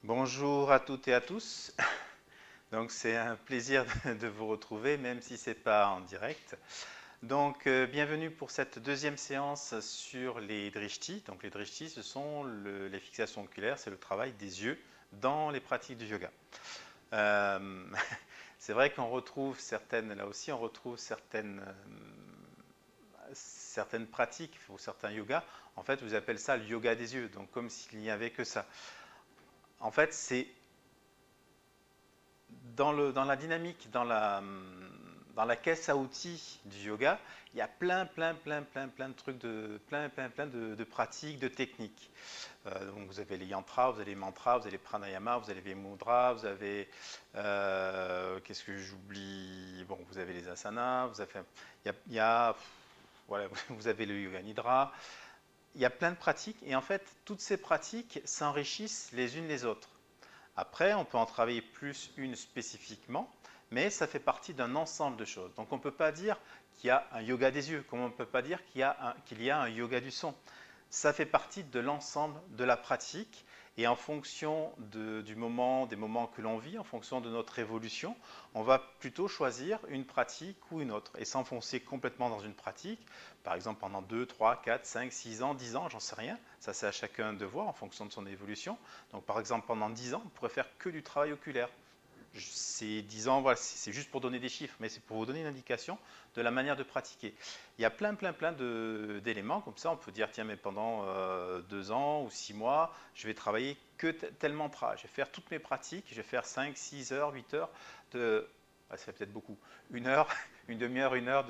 Bonjour à toutes et à tous. Donc c'est un plaisir de vous retrouver, même si ce n'est pas en direct. Donc bienvenue pour cette deuxième séance sur les drishtis. Donc les drishtis, ce sont les fixations oculaires, c'est le travail des yeux dans les pratiques du yoga. Euh, c'est vrai qu'on retrouve certaines, là aussi, on retrouve certaines pratiques ou certains yogas. En fait, vous appelez ça le yoga des yeux, donc comme s'il n'y avait que ça. En fait, c'est dans la dynamique, dans la caisse à outils du yoga, il y a plein de trucs, plein de pratiques, de techniques. Donc vous avez les yantras, vous avez les mantras, vous avez les pranayamas, vous avez les mudras, vous avez qu'est-ce que j'oublie? Bon, vous avez les asanas, il y a voilà, vous avez le yoga nidra. Il y a plein de pratiques et en fait, toutes ces pratiques s'enrichissent les unes les autres. Après, on peut en travailler plus une spécifiquement, mais ça fait partie d'un ensemble de choses. Donc on ne peut pas dire qu'il y a un yoga des yeux, comme on ne peut pas dire qu'il y a un yoga du son. Ça fait partie de l'ensemble de la pratique et en fonction du moment, des moments que l'on vit, en fonction de notre évolution, on va plutôt choisir une pratique ou une autre et s'enfoncer complètement dans une pratique, par exemple pendant 2, 3, 4, 5, 6 ans, 10 ans, j'en sais rien, ça c'est à chacun de voir en fonction de son évolution. Donc par exemple pendant 10 ans, on pourrait faire que du travail oculaire. C'est 10 ans, voilà, c'est juste pour donner des chiffres, mais c'est pour vous donner une indication de la manière de pratiquer. Il y a plein d'éléments, comme ça on peut dire, tiens, mais pendant 2 ans ou 6 mois, je vais travailler que tel mantra, je vais faire toutes mes pratiques, je vais faire 5, 6 heures, 8 heures de... ça fait peut-être beaucoup, une heure, une demi-heure, une heure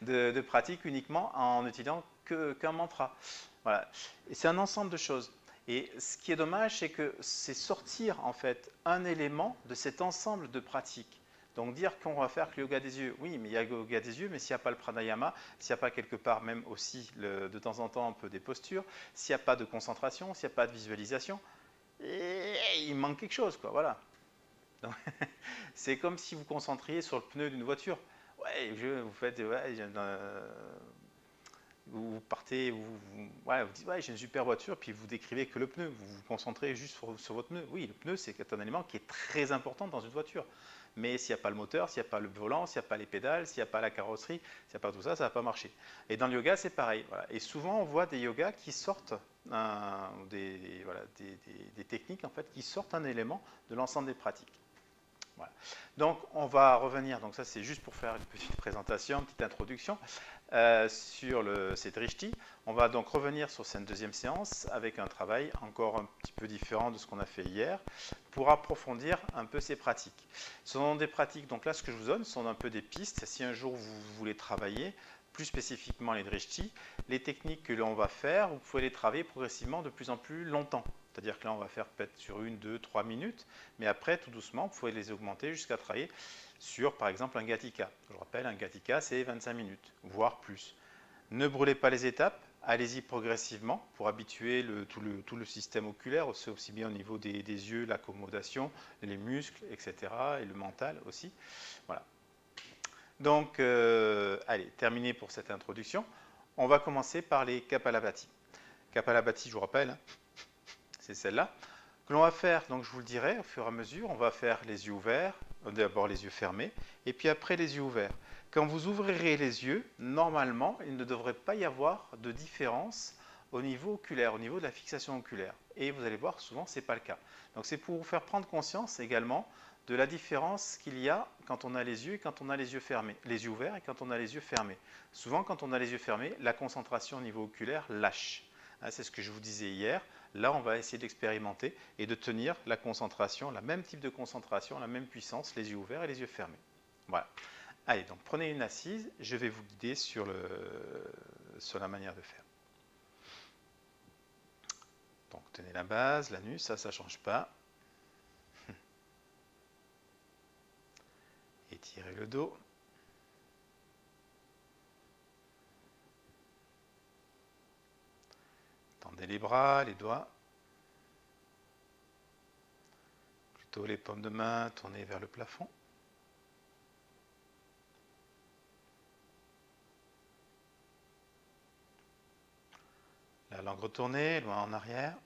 de pratique uniquement en utilisant qu'un mantra. Voilà. Et c'est un ensemble de choses. Et ce qui est dommage, c'est que c'est sortir en fait un élément de cet ensemble de pratiques. Donc dire qu'on va faire que le yoga des yeux, oui, mais il y a le yoga des yeux, mais s'il n'y a pas le pranayama, s'il n'y a pas quelque part même aussi de temps en temps un peu des postures, s'il n'y a pas de concentration, s'il n'y a pas de visualisation, il manque quelque chose, quoi, voilà. C'est comme si vous concentriez sur le pneu d'une voiture. Ouais, vous faites, ouais, vous partez, ouais, vous dites, ouais, j'ai une super voiture, puis vous décrivez que le pneu, vous vous concentrez juste sur votre pneu. Oui, le pneu, c'est un élément qui est très important dans une voiture. Mais s'il n'y a pas le moteur, s'il n'y a pas le volant, s'il n'y a pas les pédales, s'il n'y a pas la carrosserie, s'il n'y a pas tout ça, ça ne va pas marcher. Et dans le yoga, c'est pareil. Voilà. Et souvent, on voit des yogas qui sortent, voilà, des techniques en fait, qui sortent un élément de l'ensemble des pratiques. Voilà. Donc, on va revenir. Donc, ça, c'est juste pour faire une petite présentation, une petite introduction sur ces drishtis. On va donc revenir sur cette deuxième séance avec un travail encore un petit peu différent de ce qu'on a fait hier pour approfondir un peu ces pratiques. Ce sont des pratiques, donc là, ce que je vous donne, ce sont un peu des pistes. Si un jour vous voulez travailler plus spécifiquement les drishtis, les techniques que l'on va faire, vous pouvez les travailler progressivement de plus en plus longtemps. C'est-à-dire que là, on va faire peut-être sur 1, 2, 3 minutes, mais après, tout doucement, vous pouvez les augmenter jusqu'à travailler sur, par exemple, un Gatika. Je rappelle, un Gatika, c'est 25 minutes, voire plus. Ne brûlez pas les étapes, allez-y progressivement pour habituer tout le système oculaire, aussi bien au niveau des yeux, l'accommodation, les muscles, etc., et le mental aussi. Voilà. Donc, allez, terminé pour cette introduction. On va commencer par les Kapalabhati. Kapalabhati, je vous rappelle, hein, c'est celle-là. Que l'on va faire, donc je vous le dirai au fur et à mesure, on va faire les yeux ouverts, d'abord les yeux fermés, et puis après les yeux ouverts. Quand vous ouvrirez les yeux, normalement, il ne devrait pas y avoir de différence au niveau oculaire, au niveau de la fixation oculaire. Et vous allez voir, souvent, ce n'est pas le cas. Donc c'est pour vous faire prendre conscience également de la différence qu'il y a quand on a les yeux et quand on a les yeux fermés, les yeux ouverts et quand on a les yeux fermés. Souvent, quand on a les yeux fermés, la concentration au niveau oculaire lâche. C'est ce que je vous disais hier. Là, on va essayer d'expérimenter et de tenir la concentration, la même type de concentration, la même puissance, les yeux ouverts et les yeux fermés. Voilà. Allez, donc prenez une assise, je vais vous guider sur la manière de faire. Donc tenez la base, l'anus, ça ne change pas. Étirez le dos. Tendez les bras, les doigts. Plutôt les paumes de main tournées vers le plafond. La langue retournée, loin en arrière.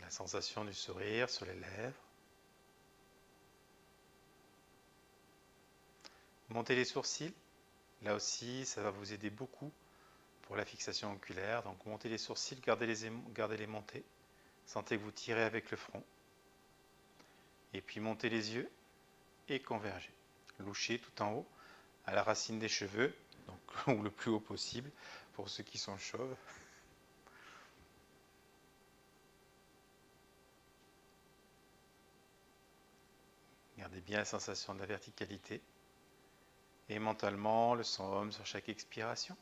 la sensation du sourire sur les lèvres. Montez les sourcils. Là aussi, ça va vous aider beaucoup pour la fixation oculaire. Donc montez les sourcils, gardez-les montés. Sentez que vous tirez avec le front. Et puis montez les yeux et convergez. Louchez tout en haut, à la racine des cheveux, donc, ou le plus haut possible pour ceux qui sont chauves. Gardez bien la sensation de la verticalité. Et mentalement, le somme sur chaque expiration.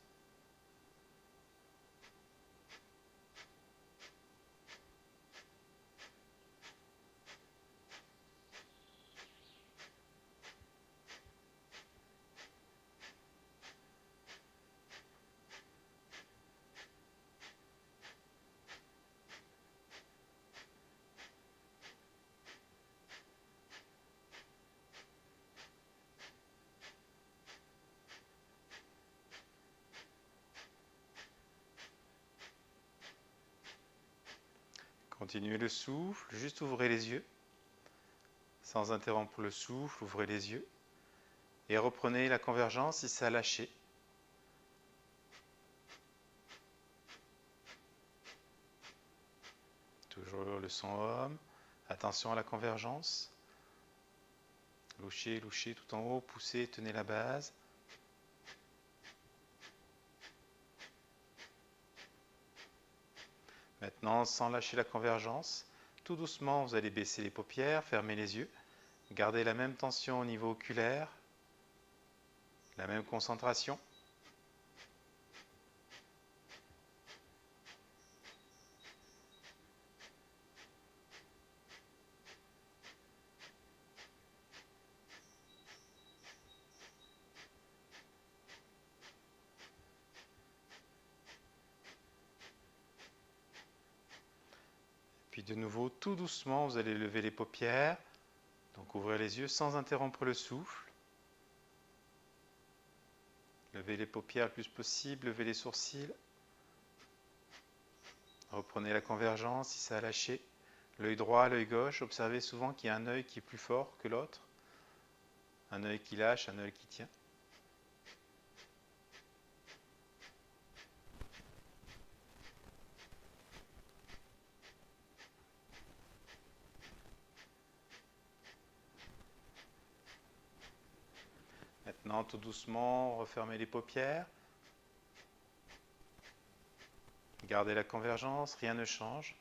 Continuez le souffle, juste ouvrez les yeux. Sans interrompre le souffle, ouvrez les yeux. Et reprenez la convergence si ça a lâché. Toujours le son homme. Attention à la convergence. Louchez, louchez tout en haut, poussez, tenez la base. Maintenant, sans lâcher la convergence, tout doucement, vous allez baisser les paupières, fermer les yeux. Gardez la même tension au niveau oculaire, la même concentration. Puis de nouveau, tout doucement, vous allez lever les paupières. Donc ouvrez les yeux sans interrompre le souffle. Levez les paupières le plus possible, levez les sourcils. Reprenez la convergence si ça a lâché. L'œil droit, l'œil gauche. Observez souvent qu'il y a un œil qui est plus fort que l'autre. Un œil qui lâche, un œil qui tient. Maintenant, tout doucement, refermez les paupières. Gardez la convergence, rien ne change.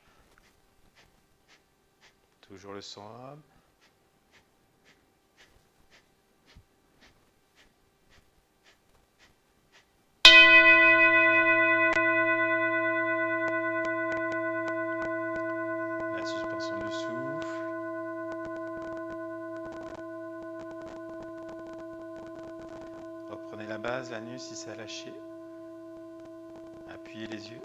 Toujours le son homme. La suspension du souffle. Reprenez la base, l'anus si ça a lâché. Appuyez les yeux.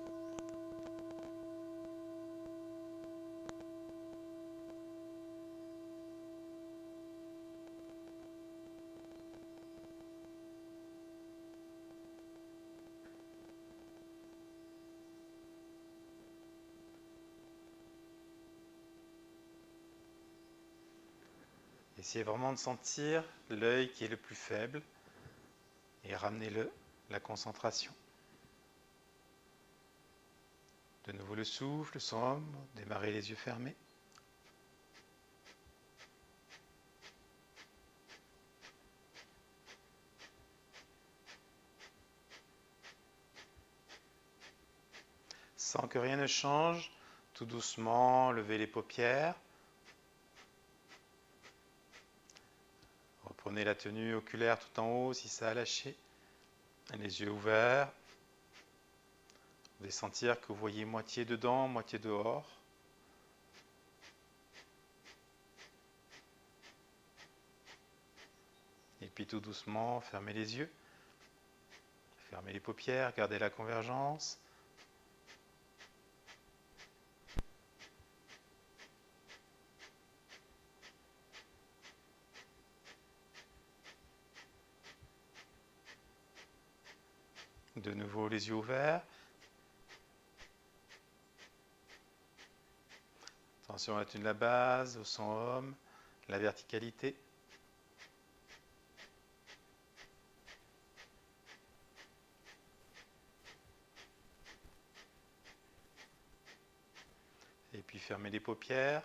Essayez vraiment de sentir l'œil qui est le plus faible et ramenez-le, la concentration. De nouveau le souffle, le son, démarrez les yeux fermés. Sans que rien ne change, tout doucement, levez les paupières. Reprenez la tenue oculaire tout en haut si ça a lâché. Les yeux ouverts. Vous allez sentir que vous voyez moitié dedans, moitié dehors. Et puis tout doucement, fermez les yeux. Fermez les paupières, gardez la convergence. De nouveau les yeux ouverts. Attention à la tenue de la base, au son homme, la verticalité. Et puis fermez les paupières.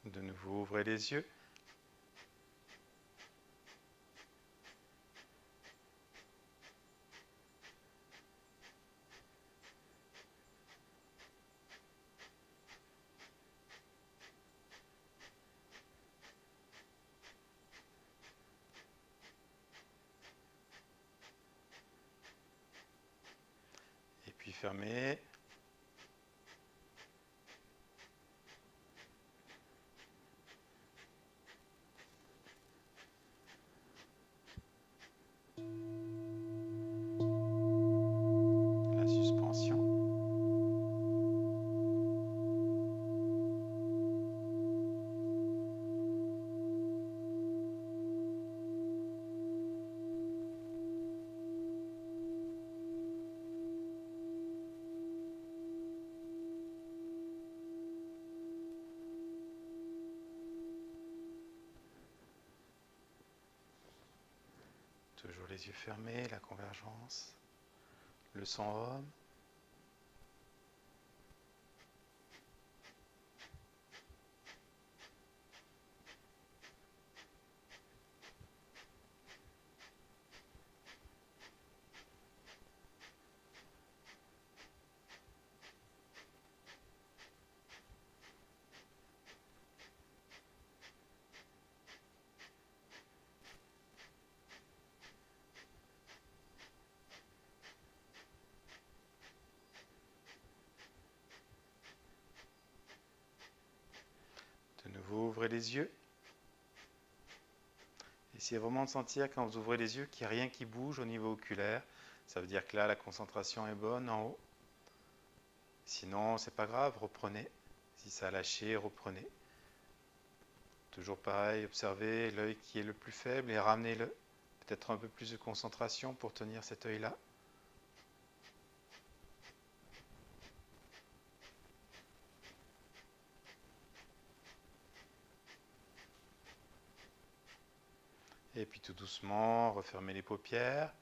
De nouveau, ouvrez les yeux. Et puis fermez. La suspension. Toujours les yeux fermés, la convergence. Le son homme. De nouveau, ouvrez les yeux. Essayez vraiment de sentir quand vous ouvrez les yeux qu'il n'y a rien qui bouge au niveau oculaire. Ça veut dire que là, la concentration est bonne en haut. Sinon, c'est pas grave, reprenez. Si ça a lâché, reprenez. Toujours pareil, observez l'œil qui est le plus faible et ramenez-le. Peut-être un peu plus de concentration pour tenir cet œil-là. Et puis tout doucement, refermez les paupières.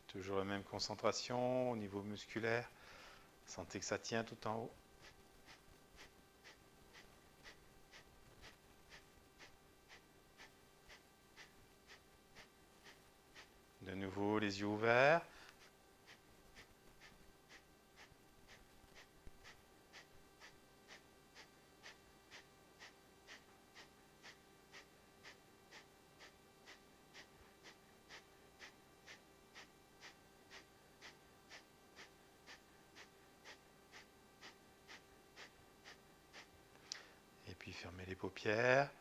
Toujours la même concentration au niveau musculaire. Sentez que ça tient tout en haut. De nouveau, les yeux ouverts. Et puis fermez les paupières.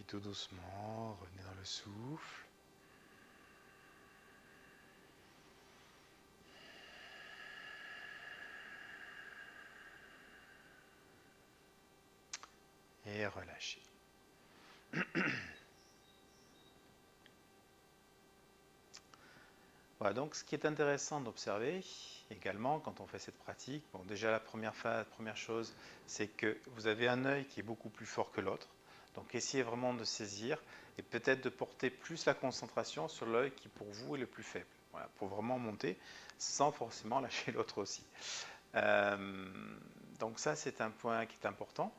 tout doucement, revenez dans le souffle. Et relâchez. Voilà, donc ce qui est intéressant d'observer également quand on fait cette pratique, bon, déjà la première chose, c'est que vous avez un œil qui est beaucoup plus fort que l'autre. Donc essayez vraiment de saisir et peut-être de porter plus la concentration sur l'œil qui pour vous est le plus faible. Voilà, pour vraiment monter sans forcément lâcher l'autre aussi. Donc ça c'est un point qui est important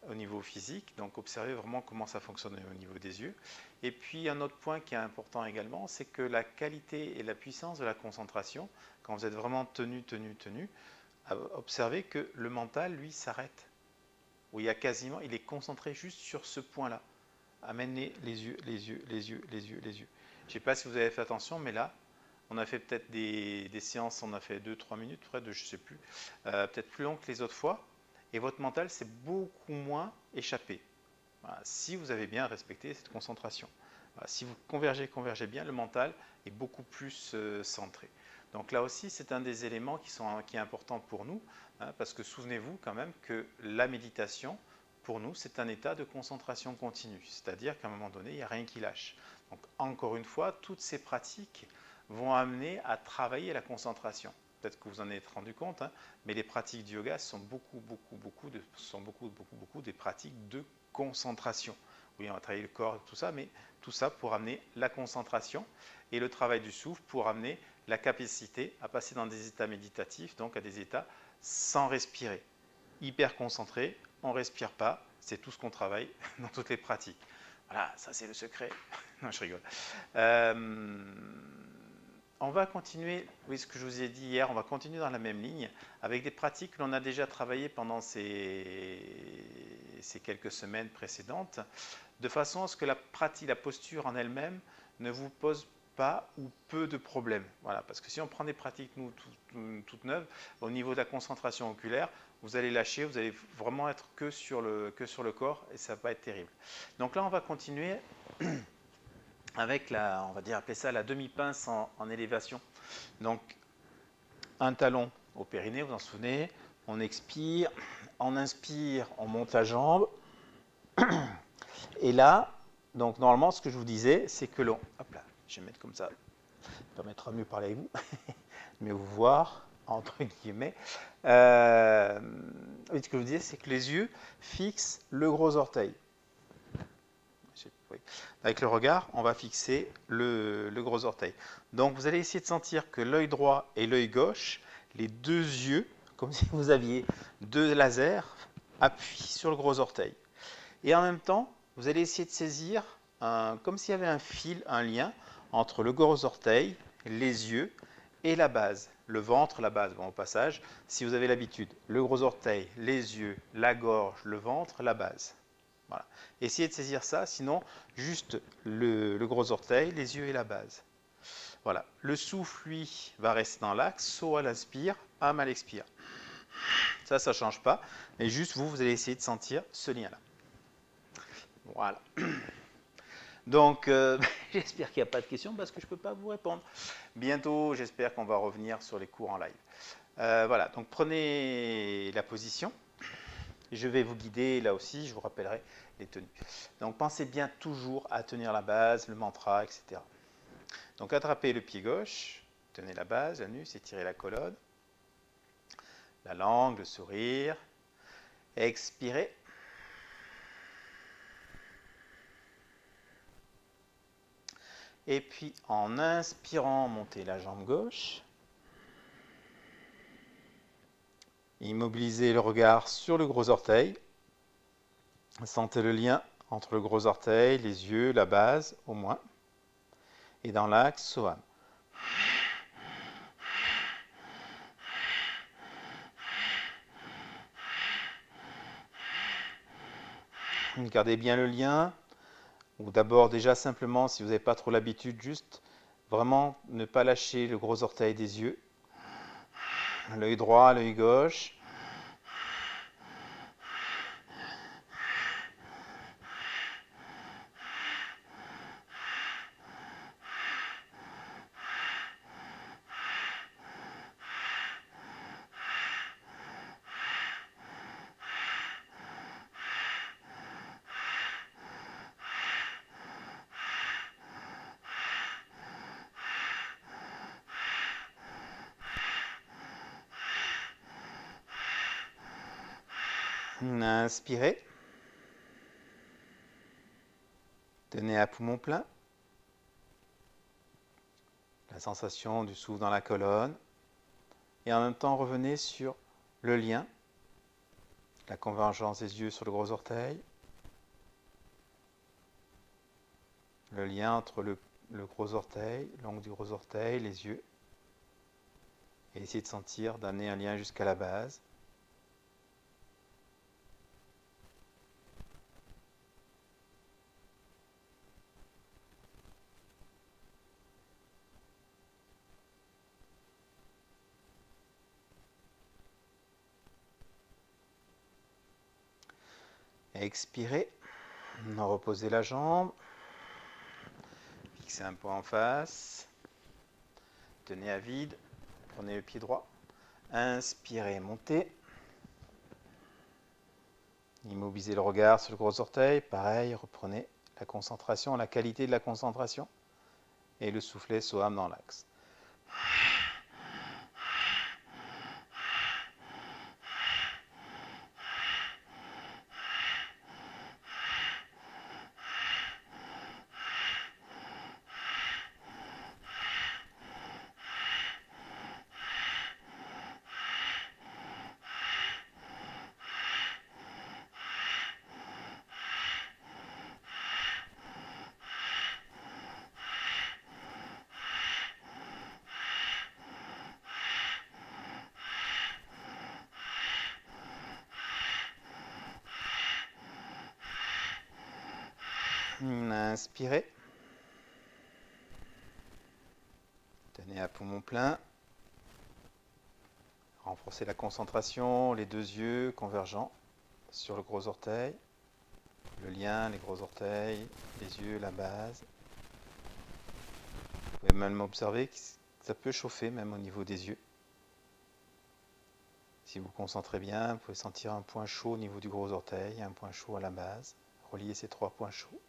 au niveau physique, donc observez vraiment comment ça fonctionne au niveau des yeux. Et puis un autre point qui est important également, c'est que la qualité et la puissance de la concentration, quand vous êtes vraiment tenu, observez que le mental, lui, s'arrête. Où il est concentré juste sur ce point-là. Amenez les yeux. Je ne sais pas si vous avez fait attention, mais là, on a fait peut-être des séances, on a fait 2-3 minutes, près de je ne sais plus, peut-être plus long que les autres fois. Et votre mental s'est beaucoup moins échappé. Voilà, si vous avez bien respecté cette concentration. Voilà, si vous convergez bien, le mental est beaucoup plus centré. Donc là aussi, c'est un des éléments qui est important pour nous, hein, parce que souvenez-vous quand même que la méditation, pour nous, c'est un état de concentration continue. C'est-à-dire qu'à un moment donné, il n'y a rien qui lâche. Donc encore une fois, toutes ces pratiques vont amener à travailler la concentration. Peut-être que vous en êtes rendu compte, hein, mais les pratiques du yoga sont beaucoup des pratiques de concentration. Oui, on va travailler le corps, tout ça, mais tout ça pour amener la concentration et le travail du souffle pour amener la capacité à passer dans des états méditatifs, donc à des états sans respirer. Hyper concentré, on ne respire pas, c'est tout ce qu'on travaille dans toutes les pratiques. Voilà, ça c'est le secret. Non, je rigole. On va continuer, oui, ce que je vous ai dit hier, on va continuer dans la même ligne, avec des pratiques que l'on a déjà travaillées pendant ces quelques semaines précédentes, de façon à ce que la posture en elle-même ne vous pose pas ou peu de problèmes. Voilà, parce que si on prend des pratiques toutes neuves, au niveau de la concentration oculaire, vous allez lâcher, vous allez vraiment être que sur le corps et ça va pas être terrible. Donc là, on va continuer avec on va dire appeler ça la demi-pince en élévation. Donc un talon au périnée, vous en souvenez, on expire, on inspire, on monte la jambe. Et là, donc normalement, ce que je vous disais, c'est que hop là, je vais mettre comme ça, ça permettra de mieux parler avec vous, mieux vous voir, entre guillemets. Ce que je vous disais, c'est que les yeux fixent le gros orteil. Oui. Avec le regard, on va fixer le gros orteil. Donc vous allez essayer de sentir que l'œil droit et l'œil gauche, les deux yeux, comme si vous aviez deux lasers, appuient sur le gros orteil. Et en même temps, vous allez essayer de saisir, comme s'il y avait un fil, un lien entre le gros orteil, les yeux et la base. Le ventre, la base. Bon, au passage, si vous avez l'habitude, le gros orteil, les yeux, la gorge, le ventre, la base. Voilà. Essayez de saisir ça, sinon juste le gros orteil, les yeux et la base. Voilà. Le souffle, lui, va rester dans l'axe. So à l'inspire, Am à l'expire. Ça ne change pas. Mais juste vous allez essayer de sentir ce lien-là. Voilà. Donc, j'espère qu'il n'y a pas de questions parce que je ne peux pas vous répondre. Bientôt, j'espère qu'on va revenir sur les cours en live. Voilà, donc prenez la position. Je vais vous guider là aussi, je vous rappellerai les tenues. Donc pensez bien toujours à tenir la base, le mantra, etc. Donc attrapez le pied gauche, tenez la base, l'anus, étirez la colonne, la langue, le sourire. Expirez. Et puis en inspirant, montez la jambe gauche. Immobilisez le regard sur le gros orteil. Sentez le lien entre le gros orteil, les yeux, la base, au moins. Et dans l'axe, Soham. Gardez bien le lien. Ou d'abord, déjà simplement, si vous n'avez pas trop l'habitude, juste vraiment ne pas lâcher le gros orteil des yeux. L'œil droit, l'œil gauche. Inspirez. Tenez à poumon plein. La sensation du souffle dans la colonne. Et en même temps, revenez sur le lien, la convergence des yeux sur le gros orteil, le lien entre le gros orteil, l'ongle du gros orteil, les yeux. Et essayez de sentir, d'amener un lien jusqu'à la base. Expirez, reposez la jambe, fixez un point en face, tenez à vide, prenez le pied droit, inspirez, montez, immobilisez le regard sur le gros orteil, pareil, reprenez la concentration, la qualité de la concentration, et le soufflet Soham dans l'axe. Inspirez. Tenez à poumon plein. Renforcez la concentration, les deux yeux convergents sur le gros orteil. Le lien, les gros orteils, les yeux, la base. Vous pouvez même observer que ça peut chauffer même au niveau des yeux. Si vous vous concentrez bien, vous pouvez sentir un point chaud au niveau du gros orteil, un point chaud à la base. Reliez ces trois points chauds.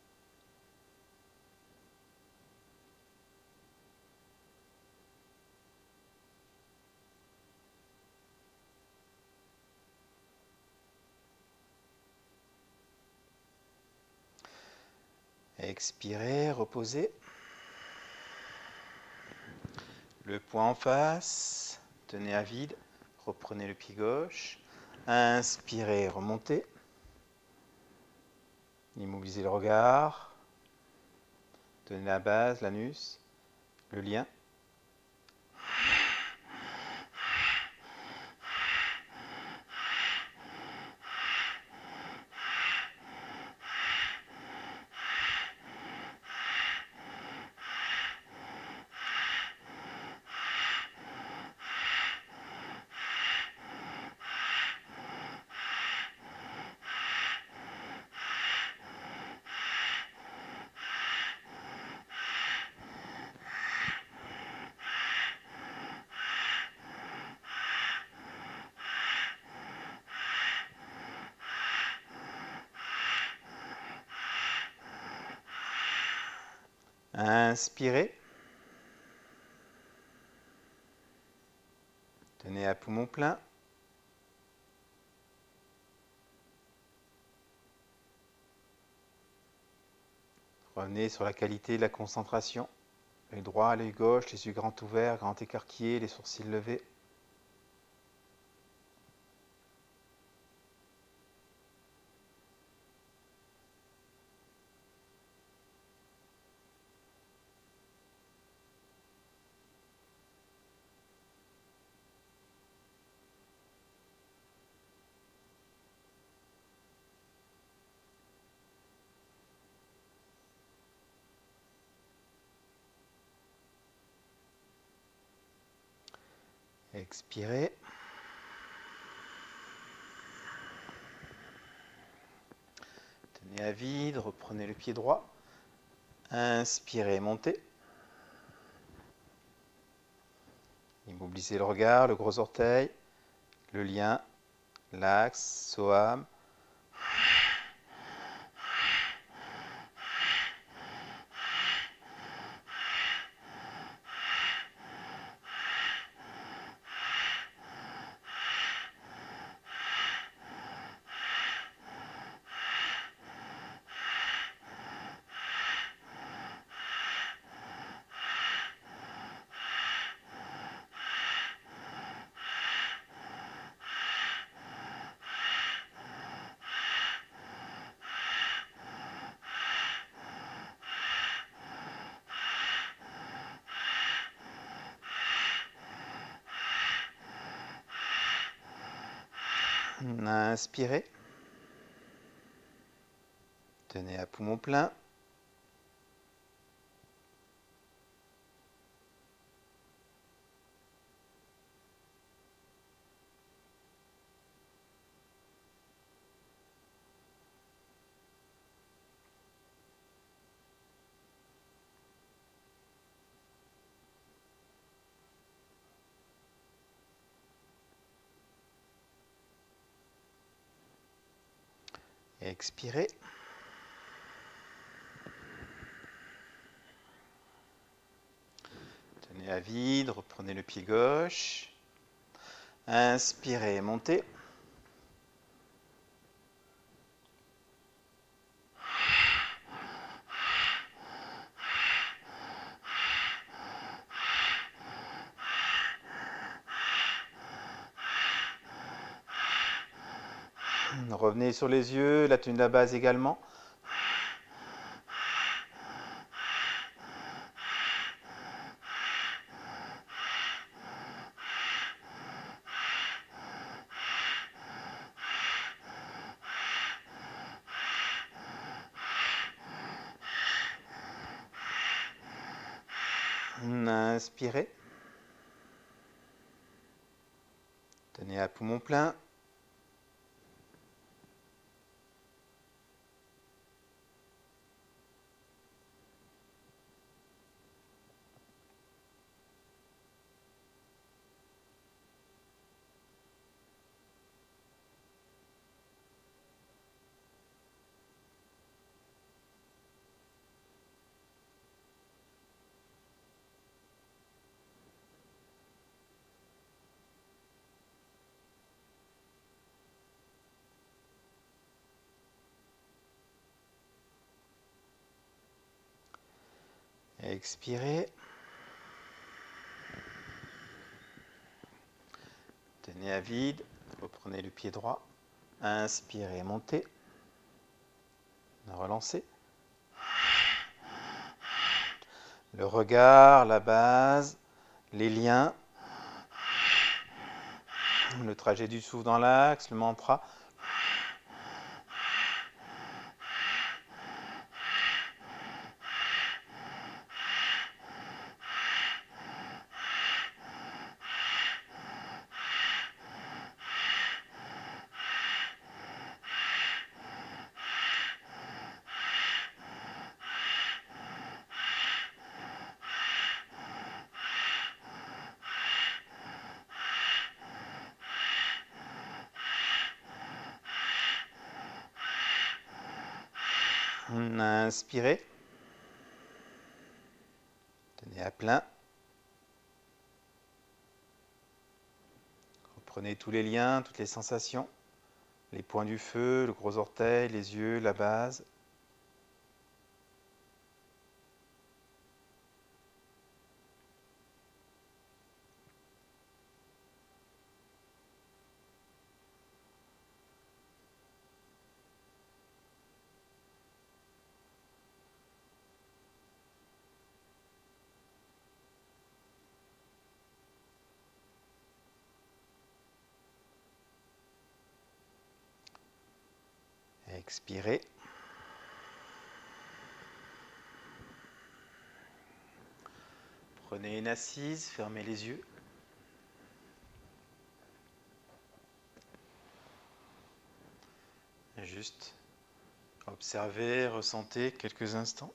Expirez, reposez. Le point en face, tenez à vide, reprenez le pied gauche. Inspirez, remontez. Immobilisez le regard. Tenez la base, l'anus, le lien. Inspirez. Tenez à poumon plein. Revenez sur la qualité de la concentration. L'œil droit, l'œil gauche, les yeux grands ouverts, grands écarquillés, les sourcils levés. Expirez. Tenez à vide, reprenez le pied droit. Inspirez, montez. Immobilisez le regard, le gros orteil, le lien, l'axe, Soham. Inspirez. Tenez à poumon plein. Expirez. Tenez à vide, reprenez le pied gauche. Inspirez, montez. Revenez sur les yeux, la tenue de la base également. Inspirez. Tenez à poumon plein. Expirez. Tenez à vide. Reprenez le pied droit. Inspirez, montez. Relancez. Le regard, la base, les liens, le trajet du souffle dans l'axe, le mantra. Inspirez. Tenez à plein. Reprenez tous les liens, toutes les sensations. Les points du feu, le gros orteil, les yeux, la base. Expirez. Prenez une assise, fermez les yeux. Juste observez, ressentez quelques instants.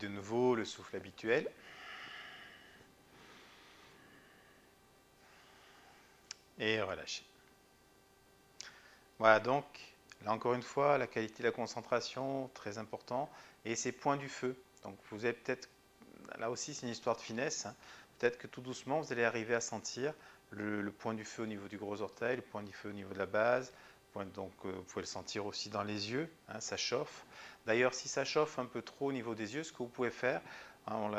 de nouveau le souffle habituel. Et relâchez. Voilà, donc, là encore une fois, la qualité de la concentration, très important. Et ces points du feu. Donc, vous avez peut-être, là aussi, c'est une histoire de finesse. Hein. Peut-être que tout doucement, vous allez arriver à sentir le point du feu au niveau du gros orteil, le point du feu au niveau de la base. Donc, vous pouvez le sentir aussi dans les yeux. Hein, ça chauffe. D'ailleurs, si ça chauffe un peu trop au niveau des yeux, ce que vous pouvez faire, hein,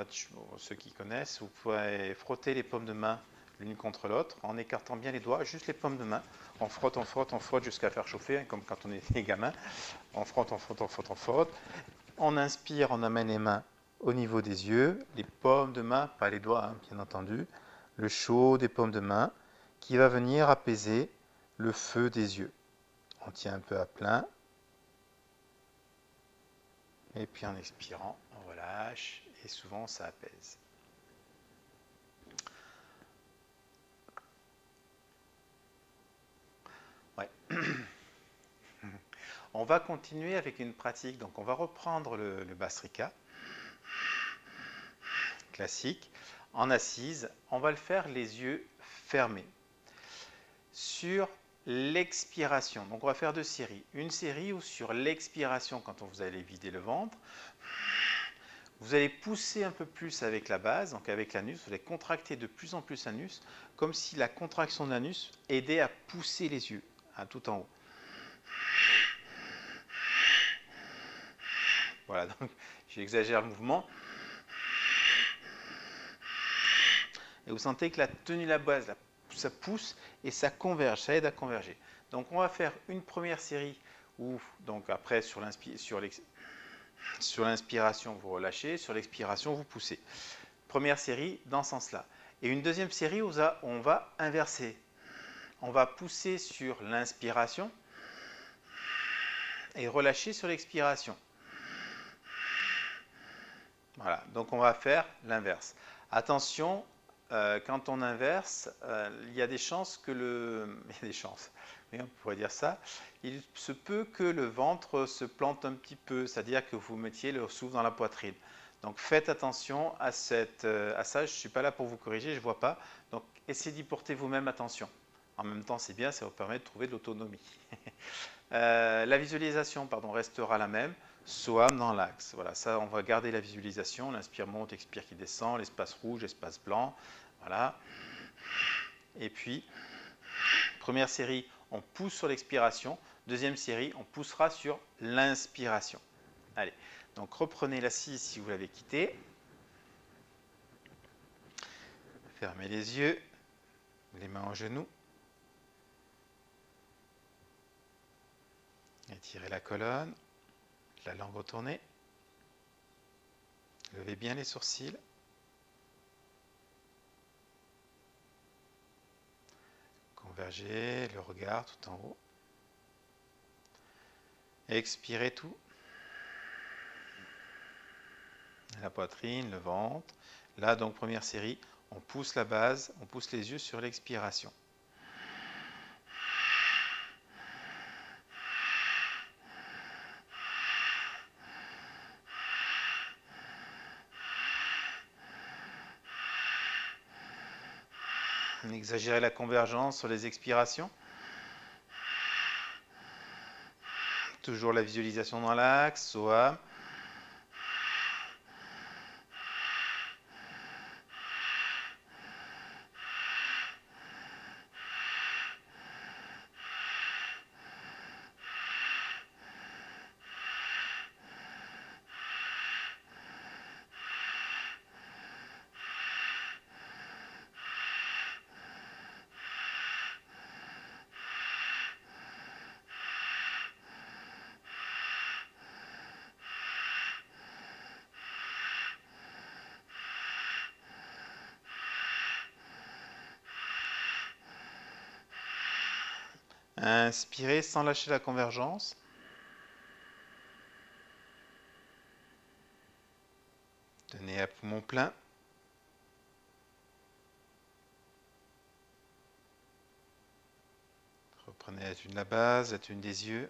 ceux qui connaissent, vous pouvez frotter les paumes de main l'une contre l'autre, en écartant bien les doigts, juste les paumes de main. On frotte jusqu'à faire chauffer, hein, comme quand on est gamin. On frotte, on frotte, on frotte, on frotte. On inspire, on amène les mains au niveau des yeux, les paumes de main, pas les doigts, hein, bien entendu. Le chaud des paumes de main qui va venir apaiser le feu des yeux. On tient un peu à plein. Et puis en expirant, on relâche et souvent ça apaise. Ouais. On va continuer avec une pratique. Donc on va reprendre le Bhastrika classique en assise. On va le faire les yeux fermés. Sur l'expiration, donc on va faire deux séries. Une série où sur l'expiration, quand vous allez vider le ventre, vous allez pousser un peu plus avec la base, donc avec l'anus, vous allez contracter de plus en plus l'anus, comme si la contraction de l'anus aidait à pousser les yeux, hein, tout en haut. Voilà, donc j'exagère le mouvement. Et vous sentez que la tenue de la base, ça pousse et ça converge, ça aide à converger. Donc on va faire une première série où, donc après sur l'inspiration vous relâchez, sur l'expiration vous poussez. Première série dans ce sens-là. Et une deuxième série où on va inverser. On va pousser sur l'inspiration et relâcher sur l'expiration. Voilà, donc on va faire l'inverse. Attention, quand on inverse, il y a des chances que il y a des chances, oui, on pourrait dire ça. Il se peut que le ventre se plante un petit peu, c'est-à-dire que vous mettiez le souffle dans la poitrine. Donc faites attention à ça, je ne suis pas là pour vous corriger, je ne vois pas. Donc essayez d'y porter vous-même attention. En même temps, c'est bien, ça vous permet de trouver de l'autonomie. La visualisation, restera la même. Soham dans l'axe. Voilà, ça, on va garder la visualisation. L'inspire monte, expire qui descend, l'espace rouge, l'espace blanc. Voilà. Et puis, première série, on pousse sur l'expiration. Deuxième série, on poussera sur l'inspiration. Allez, donc reprenez l'assise si vous l'avez quitté. Fermez les yeux, les mains en genoux. Étirez la colonne, la langue retournée. Levez bien les sourcils. Convergez le regard tout en haut. Expirez tout. La poitrine, le ventre. Là, donc, première série, on pousse la base, on pousse les yeux sur l'expiration. Exagérez la convergence sur les expirations. Toujours la visualisation dans l'axe, Soham. Inspirez sans lâcher la convergence. Tenez à poumon plein. Reprenez la tune de la base, la tune des yeux.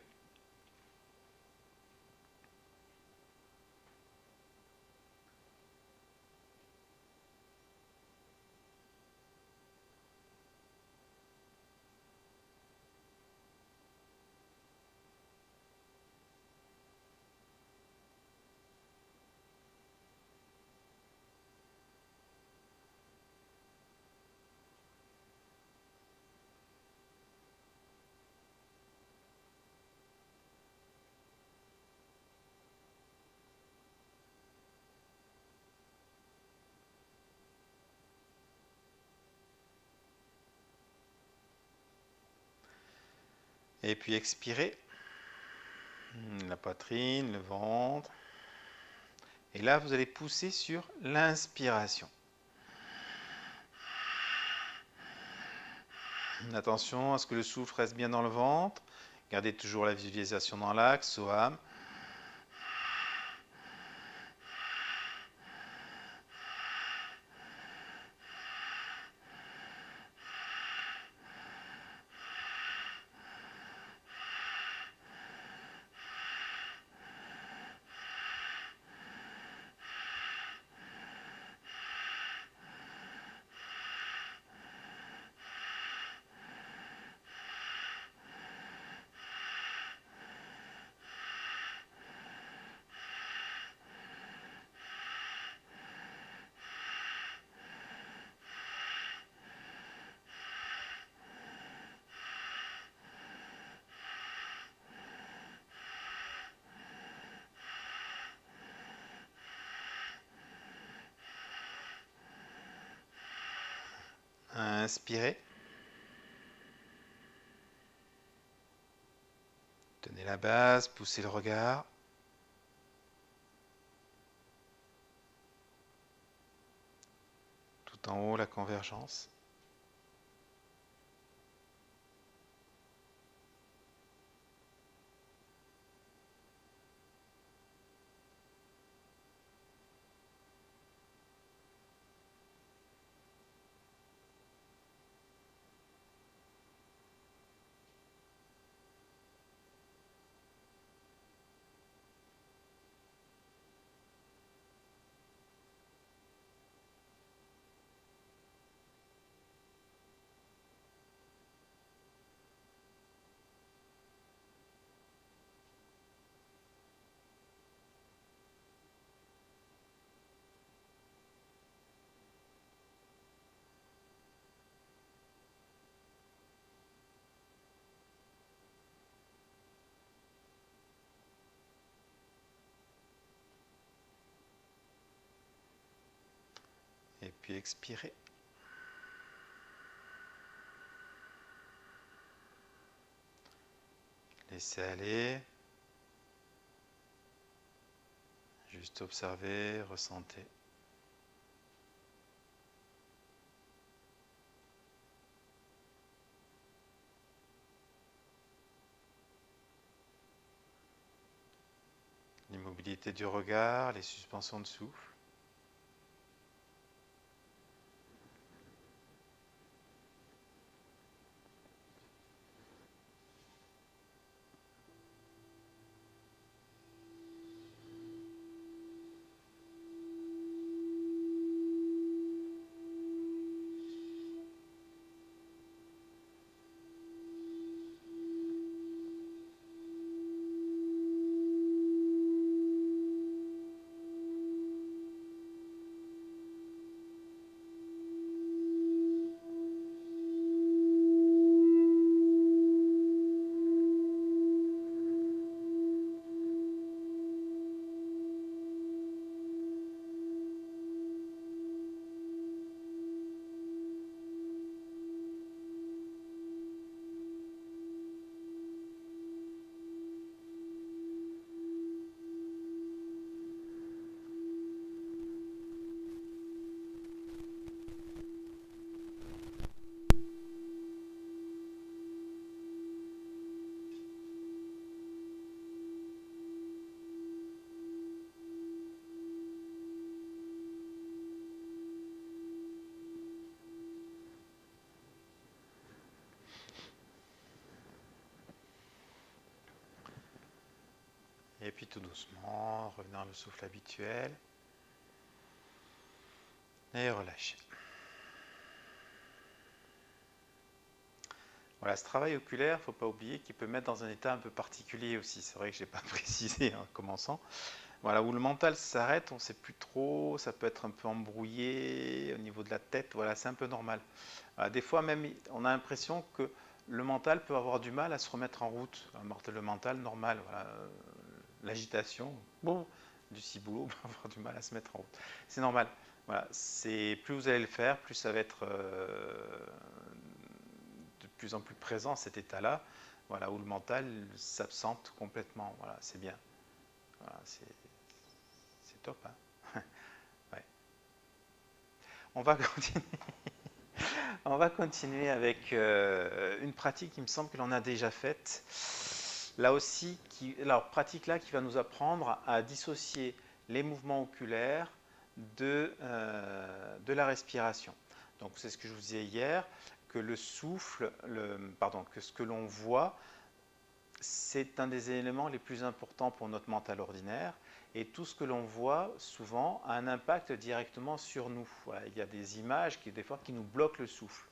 Et puis expirez. La poitrine, le ventre. Et là, vous allez pousser sur l'inspiration. Attention à ce que le souffle reste bien dans le ventre. Gardez toujours la visualisation dans l'axe, Soham. Inspirez. Tenez la base, poussez le regard. Tout en haut, la convergence. Et puis expirez. Laissez aller. Juste observer, ressentez. L'immobilité du regard, les suspensions de souffle. Et puis tout doucement, revenez dans le souffle habituel. Et relâchez. Voilà, ce travail oculaire, il ne faut pas oublier qu'il peut mettre dans un état un peu particulier aussi. C'est vrai que je n'ai pas précisé en commençant. Voilà, où le mental s'arrête, on ne sait plus trop, ça peut être un peu embrouillé au niveau de la tête, voilà, c'est un peu normal. Voilà, des fois même, on a l'impression que le mental peut avoir du mal à se remettre en route. Le mental normal, voilà, l'agitation, bon, du ciboulot peut avoir du mal à se mettre en route. C'est normal. Voilà, c'est plus vous allez le faire, plus ça va être de plus en plus présent cet état-là. voilà, où le mental s'absente complètement. Voilà, c'est bien. Voilà, c'est top, hein. Ouais. On va continuer, on va continuer avec une pratique qui me semble que l'on a déjà faite. Là aussi, alors pratique là qui va nous apprendre à dissocier les mouvements oculaires de la respiration. Donc c'est ce que je vous disais hier, que le souffle, pardon, que ce que l'on voit, c'est un des éléments les plus importants pour notre mental ordinaire. Et tout ce que l'on voit, souvent, a un impact directement sur nous. Voilà, il y a des images qui, des fois, qui nous bloquent le souffle.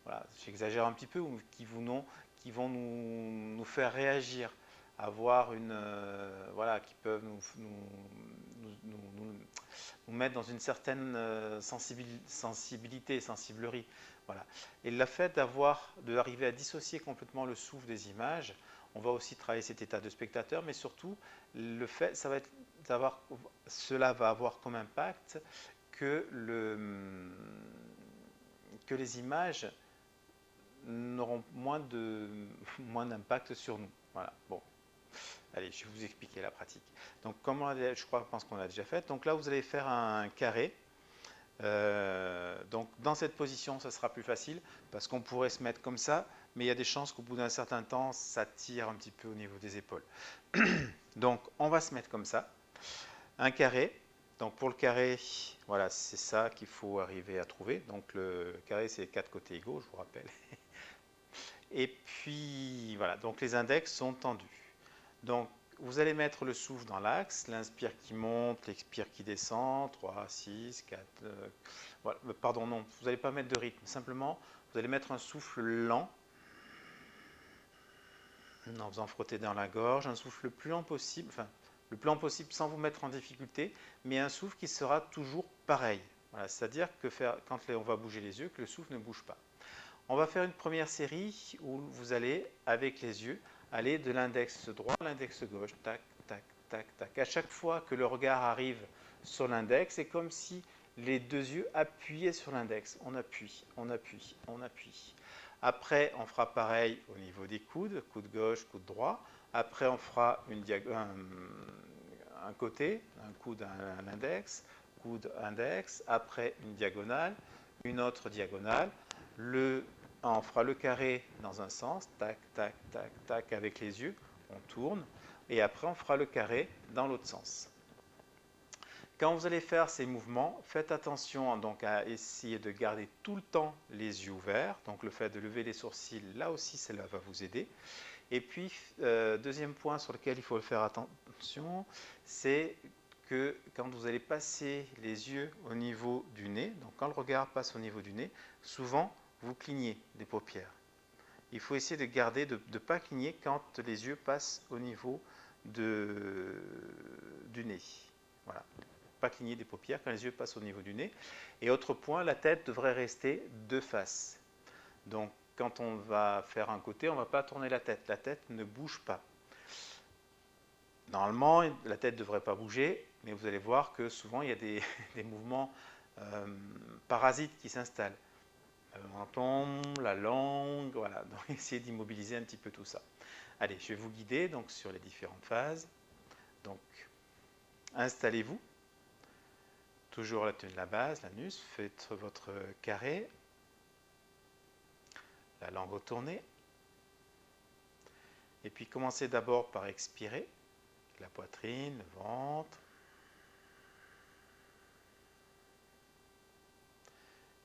Voilà, j'exagère un petit peu, ou qui vont nous faire réagir, avoir une, voilà, qui peuvent nous mettre dans une certaine sensibilité, sensiblerie. Voilà. Et le fait d'arriver à dissocier complètement le souffle des images, on va aussi travailler cet état de spectateur, mais surtout, le fait, cela va avoir comme impact que, que les images n'auront moins d'impact sur nous. Voilà. Bon. Allez, je vais vous expliquer la pratique. Donc, comme je pense qu'on l'a déjà fait. Donc là, vous allez faire un carré. Donc, dans cette position, ça sera plus facile parce qu'on pourrait se mettre comme ça, mais il y a des chances qu'au bout d'un certain temps, ça tire un petit peu au niveau des épaules. Donc, on va se mettre comme ça. Un carré. Donc, pour le carré, voilà, c'est ça qu'il faut arriver à trouver. Donc, le carré, c'est 4 côtés égaux, je vous rappelle. Et puis, voilà, donc les index sont tendus. Donc, vous allez mettre le souffle dans l'axe, l'inspire qui monte, l'expire qui descend, 3, 6, 4. Voilà. Pardon, non, vous n'allez pas mettre de rythme. Simplement, vous allez mettre un souffle lent, en faisant frotter dans la gorge, un souffle le plus lent possible, enfin, le plus lent possible sans vous mettre en difficulté, mais un souffle qui sera toujours pareil. Voilà, c'est-à-dire que quand on va bouger les yeux, que le souffle ne bouge pas. On va faire une première série où vous allez, avec les yeux, aller de l'index droit à l'index gauche. Tac, tac, tac, tac. À chaque fois que le regard arrive sur l'index, c'est comme si les deux yeux appuyaient sur l'index. On appuie, on appuie, on appuie. Après, on fera pareil au niveau des coudes, coude gauche, coude droit. Après, on fera un côté, un coude à l'index, coude index. Après, une diagonale, une autre diagonale. On fera le carré dans un sens, tac, tac, tac, tac, avec les yeux, on tourne, et après on fera le carré dans l'autre sens. Quand vous allez faire ces mouvements, faites attention donc à essayer de garder tout le temps les yeux ouverts, donc le fait de lever les sourcils, là aussi cela va vous aider. Et puis, deuxième point sur lequel il faut faire attention, c'est que quand vous allez passer les yeux au niveau du nez, donc quand le regard passe au niveau du nez, souvent vous clignez des paupières. Il faut essayer de garder, de ne pas cligner quand les yeux passent au niveau du nez. Voilà. Pas cligner des paupières quand les yeux passent au niveau du nez. Et autre point, la tête devrait rester de face. Donc, quand on va faire un côté, on ne va pas tourner la tête. La tête ne bouge pas. Normalement, la tête ne devrait pas bouger, mais vous allez voir que souvent, il y a des mouvements parasites qui s'installent. Le menton, la langue, voilà. Donc, essayez d'immobiliser un petit peu tout ça. Allez, je vais vous guider donc, sur les différentes phases. Donc, installez-vous. Toujours la tenue de la base, l'anus. Faites votre carré. La langue retournée. Et puis, commencez d'abord par expirer. La poitrine, le ventre.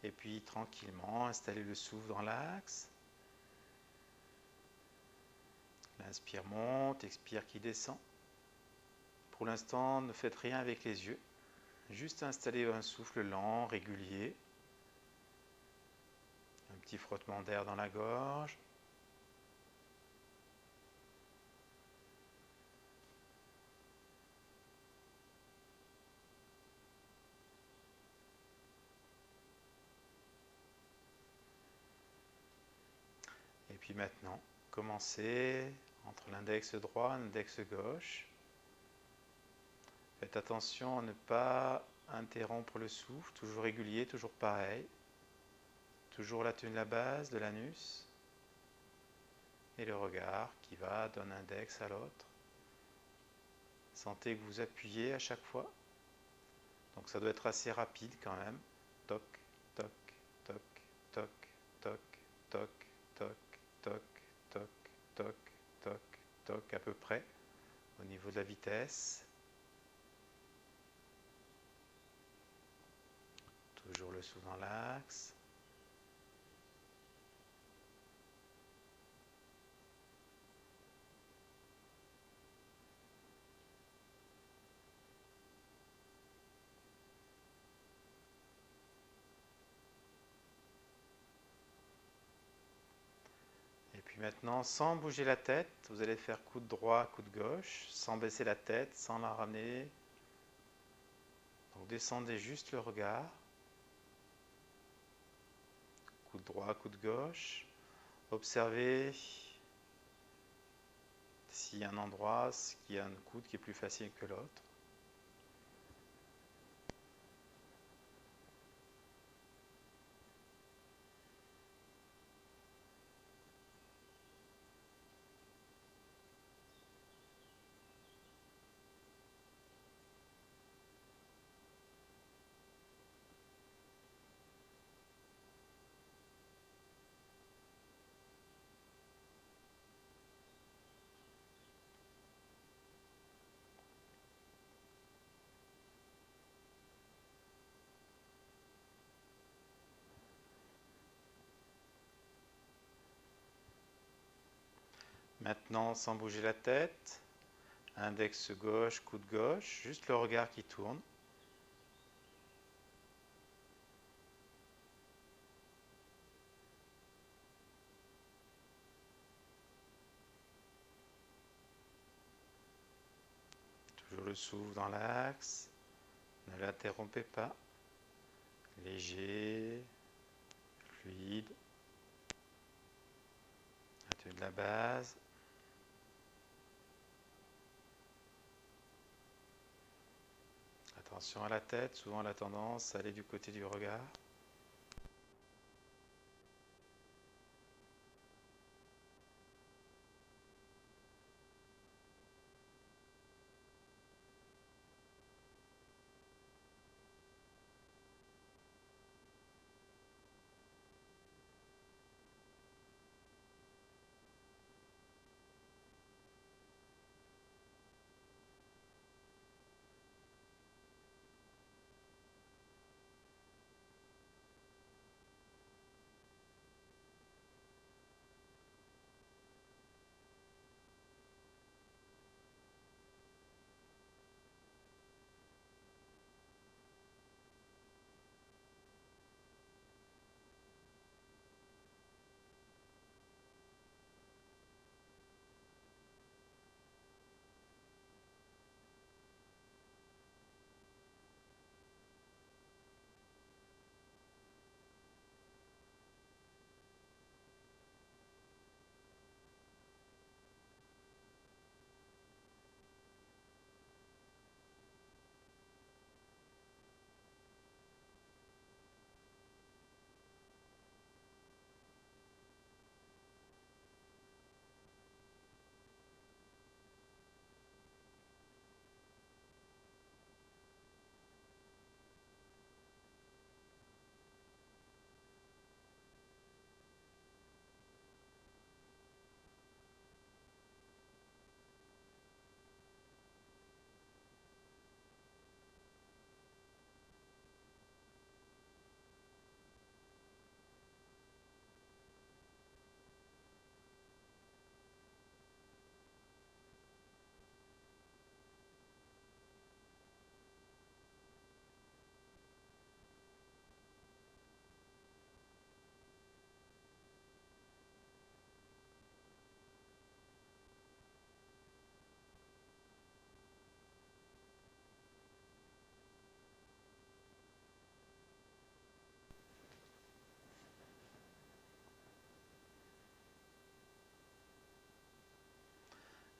Et puis, tranquillement, installez le souffle dans l'axe. L'inspire monte, expire qui descend. Pour l'instant, ne faites rien avec les yeux. Juste installer un souffle lent, régulier. Un petit frottement d'air dans la gorge. Et puis maintenant, commencez entre l'index droit et l'index gauche. Faites attention à ne pas interrompre le souffle, toujours régulier, toujours pareil. Toujours la tenue de la base de l'anus. et le regard qui va d'un index à l'autre. Sentez que vous appuyez à chaque fois. Donc ça doit être assez rapide quand même. Toc, toc, toc, toc, toc, toc, toc, toc, toc, toc, toc, toc, à peu près au niveau de la vitesse. Toujours le souffle dans l'axe. Et puis maintenant, sans bouger la tête, vous allez faire coude droit, coude gauche, sans baisser la tête, sans la ramener. Donc descendez juste le regard. Coude droit, coude gauche. Observez s'il y a un endroit, s'il y a un coude qui est plus facile que l'autre. Maintenant, sans bouger la tête, index gauche, coude gauche, juste le regard qui tourne. Toujours le souffle dans l'axe. Ne l'interrompez pas. Léger, fluide. Maintenez de la base. Attention à la tête, souvent elle a tendance à aller du côté du regard.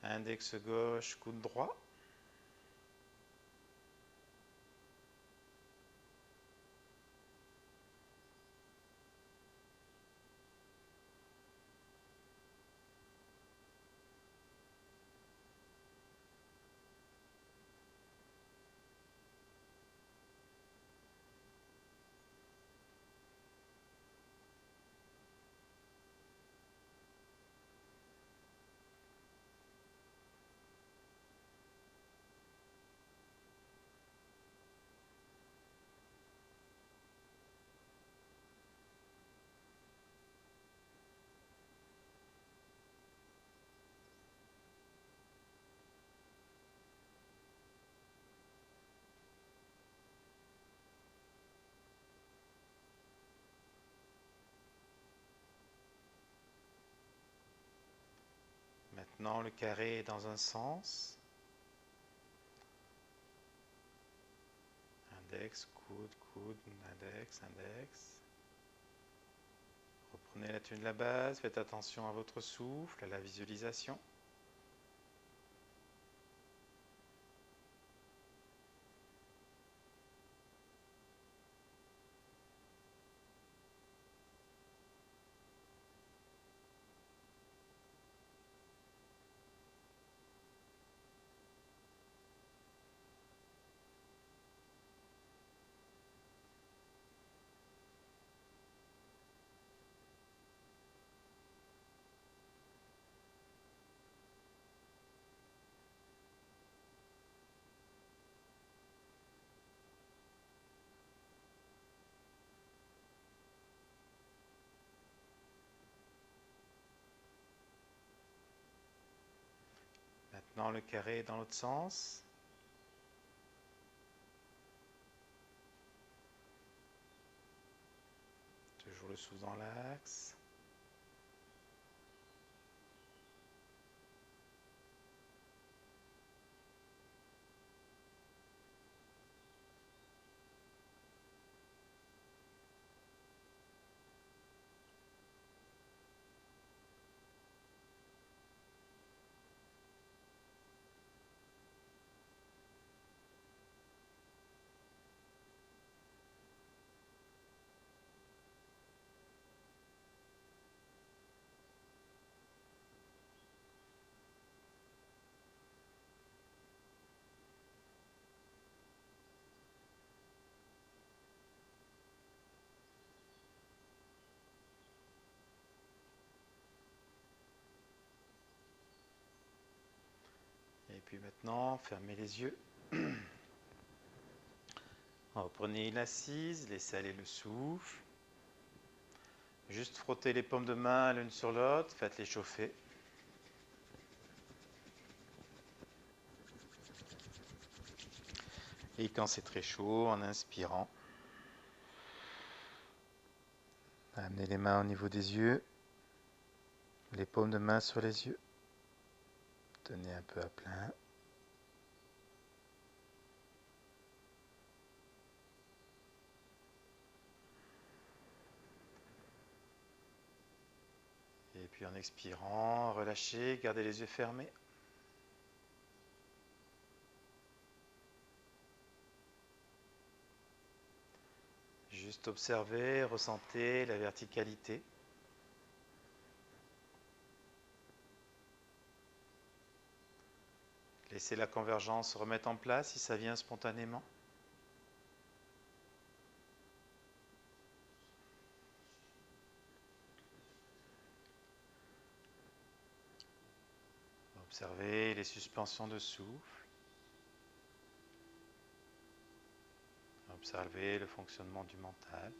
Index gauche, coude droit. Maintenant, le carré est dans un sens. Index, coude, coude, index, index. Reprenez la tenue de la base, faites attention à votre souffle, à la visualisation. Maintenant, le carré est dans l'autre sens. Toujours le souffle dans l'axe. Et puis maintenant, fermez les yeux. Reprenez l'assise, laissez aller le souffle. Juste frottez les paumes de main l'une sur l'autre, faites-les chauffer. Et quand c'est très chaud, en inspirant, amenez les mains au niveau des yeux, les paumes de main sur les yeux. Tenez un peu à plein. Et puis en expirant, relâchez, gardez les yeux fermés. Juste observez, ressentez la verticalité. Laissez la convergence se remettre en place si ça vient spontanément. Observez les suspensions de souffle. Observez le fonctionnement du mental.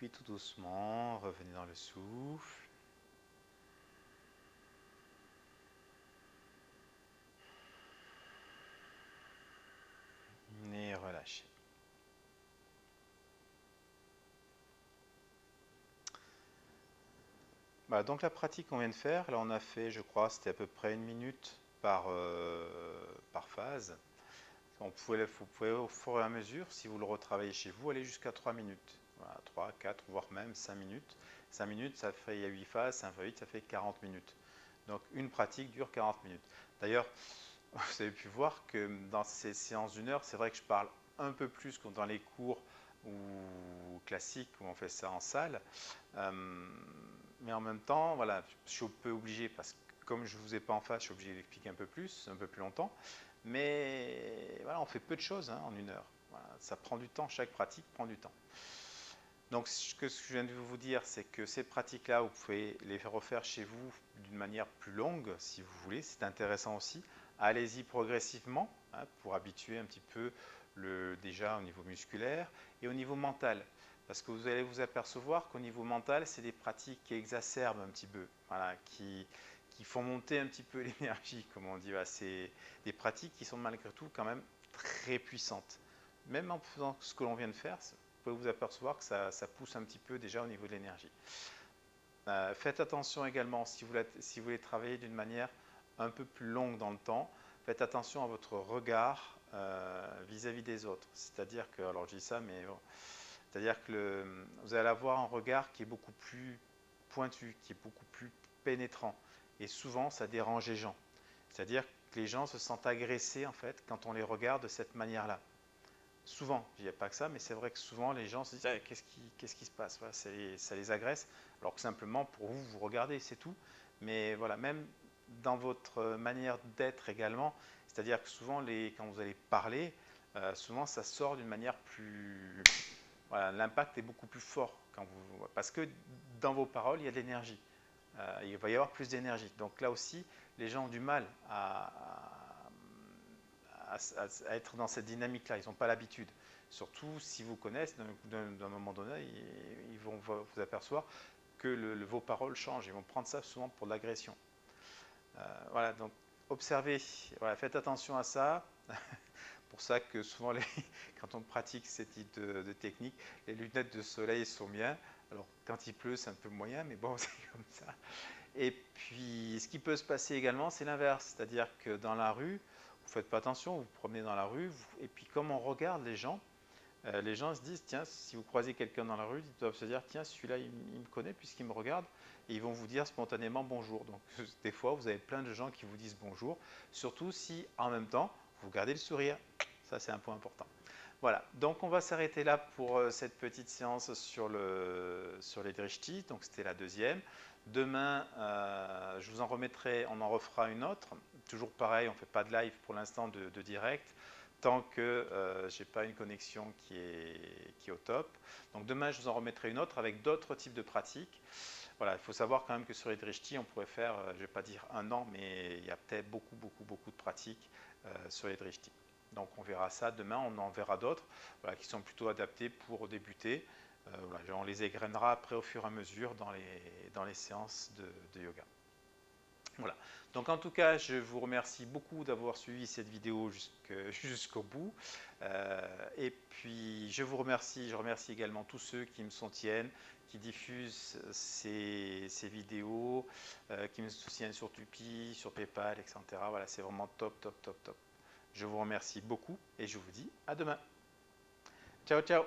puis tout doucement, revenez dans le souffle. Et relâchez. Voilà, donc la pratique qu'on vient de faire, là on a fait, je crois, c'était à peu près 1 minute par phase. Vous pouvez au fur et à mesure, si vous le retravaillez chez vous, aller jusqu'à 3 minutes. Voilà, 3, 4, voire même 5 minutes. 5 minutes, ça fait, il y a 8 phases, 5 fois 8, ça fait 40 minutes. Donc une pratique dure 40 minutes. D'ailleurs, vous avez pu voir que dans ces séances d'une heure, c'est vrai que je parle un peu plus que dans les cours ou classiques où on fait ça en salle. Euh, mais en même temps, voilà, je suis un peu obligé parce que comme je ne vous ai pas en face, je suis obligé d'expliquer un peu plus longtemps. Mais voilà, on fait peu de choses hein, en une heure. Voilà, ça prend du temps, chaque pratique prend du temps. Donc ce que je viens de vous dire, c'est que ces pratiques-là, vous pouvez les refaire chez vous d'une manière plus longue, si vous voulez. C'est intéressant aussi. Allez-y progressivement hein, pour habituer un petit peu déjà au niveau musculaire et au niveau mental. Parce que vous allez vous apercevoir qu'au niveau mental, c'est des pratiques qui exacerbent un petit peu, voilà, qui font monter un petit peu l'énergie, comme on dit. Voilà, c'est des pratiques qui sont malgré tout quand même très puissantes. Même en faisant ce que l'on vient de faire, vous pouvez vous apercevoir que ça pousse un petit peu déjà au niveau de l'énergie. Faites attention également, si vous voulez travailler d'une manière un peu plus longue dans le temps, faites attention à votre regard vis-à-vis des autres. C'est-à-dire que, alors je dis ça, mais bon, c'est-à-dire que vous allez avoir un regard qui est beaucoup plus pointu, qui est beaucoup plus pénétrant. Et souvent, ça dérange les gens. C'est-à-dire que les gens se sentent agressés en fait quand on les regarde de cette manière-là. Souvent, il n'y a pas que ça, mais c'est vrai que souvent les gens se disent ah, qu'est-ce qui se passe voilà, ça les agresse, alors que simplement pour vous, vous regardez, c'est tout. Mais voilà, même dans votre manière d'être également, c'est-à-dire que souvent, quand vous allez parler, souvent ça sort d'une manière plus. Voilà, l'impact est beaucoup plus fort parce que dans vos paroles, il y a de l'énergie. Il va y avoir plus d'énergie. Donc là aussi, les gens ont du mal à être dans cette dynamique-là. Ils n'ont pas l'habitude. Surtout si vous connaissent, d'un moment donné, ils vont vous apercevoir que vos paroles changent. Ils vont prendre ça souvent pour de l'agression. Voilà, donc observez, voilà, faites attention à ça. Pour ça que souvent, quand on pratique ce type de technique, les lunettes de soleil sont bien. Alors, quand il pleut, c'est un peu moyen, mais bon, c'est comme ça. Et puis, ce qui peut se passer également, c'est l'inverse. C'est-à-dire que dans la rue, vous ne faites pas attention, vous vous promenez dans la rue, et puis comme on regarde les gens se disent, tiens, si vous croisez quelqu'un dans la rue, ils doivent se dire, tiens, celui-là, il me connaît puisqu'il me regarde, et ils vont vous dire spontanément bonjour. Donc, des fois, vous avez plein de gens qui vous disent bonjour, surtout si, en même temps, vous gardez le sourire. Ça, c'est un point important. Voilà, donc on va s'arrêter là pour cette petite séance sur les drishti. Donc c'était la deuxième. Demain, je vous en remettrai, on en refera une autre. Toujours pareil, on ne fait pas de live pour l'instant de direct, tant que je n'ai pas une connexion qui est au top. Donc demain, je vous en remettrai une autre avec d'autres types de pratiques. Voilà, il faut savoir quand même que sur les drishti, on pourrait faire, je ne vais pas dire un an, mais il y a peut-être beaucoup de pratiques sur les drishti. Donc on verra ça demain, on en verra d'autres voilà, qui sont plutôt adaptés pour débuter. Voilà, on les égrènera après au fur et à mesure dans les séances de yoga. Voilà. Donc en tout cas, je vous remercie beaucoup d'avoir suivi cette vidéo jusqu'au bout. Et puis je remercie également tous ceux qui me soutiennent, qui diffusent ces vidéos, qui me soutiennent sur Tipeee, sur PayPal, etc. Voilà, c'est vraiment top, top, top, top. Je vous remercie beaucoup et je vous dis à demain. Ciao, ciao.